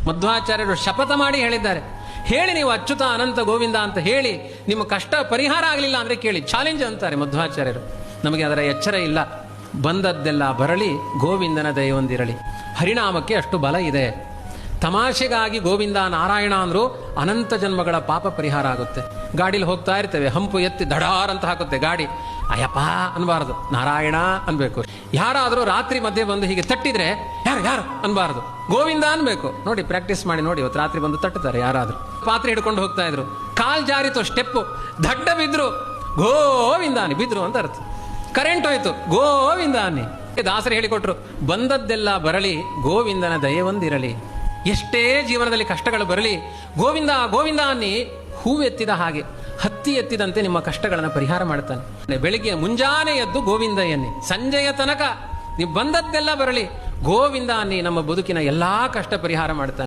ಮಧ್ವಾಚಾರ್ಯರು ಶಪಥ ಮಾಡಿ ಹೇಳಿದ್ದಾರೆ. ಹೇಳಿ ನೀವು ಅಚ್ಯುತ ಅನಂತ ಗೋವಿಂದ ಅಂತ ಹೇಳಿ ನಿಮ್ಮ ಕಷ್ಟ ಪರಿಹಾರ ಆಗಲಿಲ್ಲ ಅಂದರೆ ಕೇಳಿ, ಚಾಲೆಂಜ್ ಅಂತಾರೆ ಮಧ್ವಾಚಾರ್ಯರು. ನಮಗೆ ಅದರ ಎಚ್ಚರ ಇಲ್ಲ. ಬಂದದ್ದೆಲ್ಲ ಬರಲಿ, ಗೋವಿಂದನ ದಯವೊಂದಿರಲಿ. ಹರಿನಾಮಕ್ಕೆ ಅಷ್ಟು ಬಲ ಇದೆ. ತಮಾಷೆಗಾಗಿ ಗೋವಿಂದ ನಾರಾಯಣ ಅಂದರೂ ಅನಂತ ಜನ್ಮಗಳ ಪಾಪ ಪರಿಹಾರ ಆಗುತ್ತೆ. ಗಾಡೀಲಿ ಹೋಗ್ತಾ ಇರ್ತೇವೆ, ಹಂಪು ಎತ್ತಿ ದಡಾರ್ ಅಂತ ಹಾಕುತ್ತೆ ಗಾಡಿ. ಅಯ್ಯಪ್ಪ ಅನ್ಬಾರ್ದು, ನಾರಾಯಣ ಅನ್ಬೇಕು. ಯಾರಾದರೂ ರಾತ್ರಿ ಮಧ್ಯೆ ಬಂದು ಹೀಗೆ ತಟ್ಟಿದ್ರೆ ಯಾರು ಯಾರು ಅನ್ಬಾರ್ದು, ಗೋವಿಂದ ಅನ್ಬೇಕು. ನೋಡಿ, ಪ್ರಾಕ್ಟೀಸ್ ಮಾಡಿ ನೋಡಿ. ಇವತ್ತು ರಾತ್ರಿ ಬಂದು ತಟ್ಟುತ್ತಾರೆ ಯಾರಾದರೂ. ಪಾತ್ರೆ ಹಿಡ್ಕೊಂಡು ಹೋಗ್ತಾ ಇದ್ರು, ಕಾಲ್ ಜಾರಿತು, ಸ್ಟೆಪ್ಪು ದಡ್ಡ ಬಿದ್ರು, ಗೋವಿಂದ ಅನ್ನಿ ಬಿದ್ರು ಅಂತ ಅರ್ಥ. ಕರೆಂಟ್ ಹೋಯ್ತು, ಗೋವಿಂದ ಅನ್ನಿ. ದಾಸರು ಹೇಳಿಕೊಟ್ರು, ಬಂದದ್ದೆಲ್ಲ ಬರಲಿ, ಗೋವಿಂದನ ದಯವೊಂದಿರಲಿ. ಎಷ್ಟೇ ಜೀವನದಲ್ಲಿ ಕಷ್ಟಗಳು ಬರಲಿ, ಗೋವಿಂದ ಗೋವಿಂದ ಅನ್ನಿ. ಹೂವೆತ್ತಿದ ಹಾಗೆ, ಹತ್ತಿ ಎತ್ತಿದಂತೆ ನಿಮ್ಮ ಕಷ್ಟಗಳನ್ನು ಪರಿಹಾರ ಮಾಡ್ತಾನೆ. ಬೆಳಿಗ್ಗೆ ಮುಂಜಾನೆ ಎದ್ದು ಗೋವಿಂದ ಎನ್ನಿ, ಸಂಜೆಯ ತನಕ ನೀವು ಬಂದದ್ದೆಲ್ಲ ಬರಲಿ ಗೋವಿಂದ ಅನ್ನಿ. ನಮ್ಮ ಬದುಕಿನ ಎಲ್ಲಾ ಕಷ್ಟ ಪರಿಹಾರ ಮಾಡ್ತಾನೆ.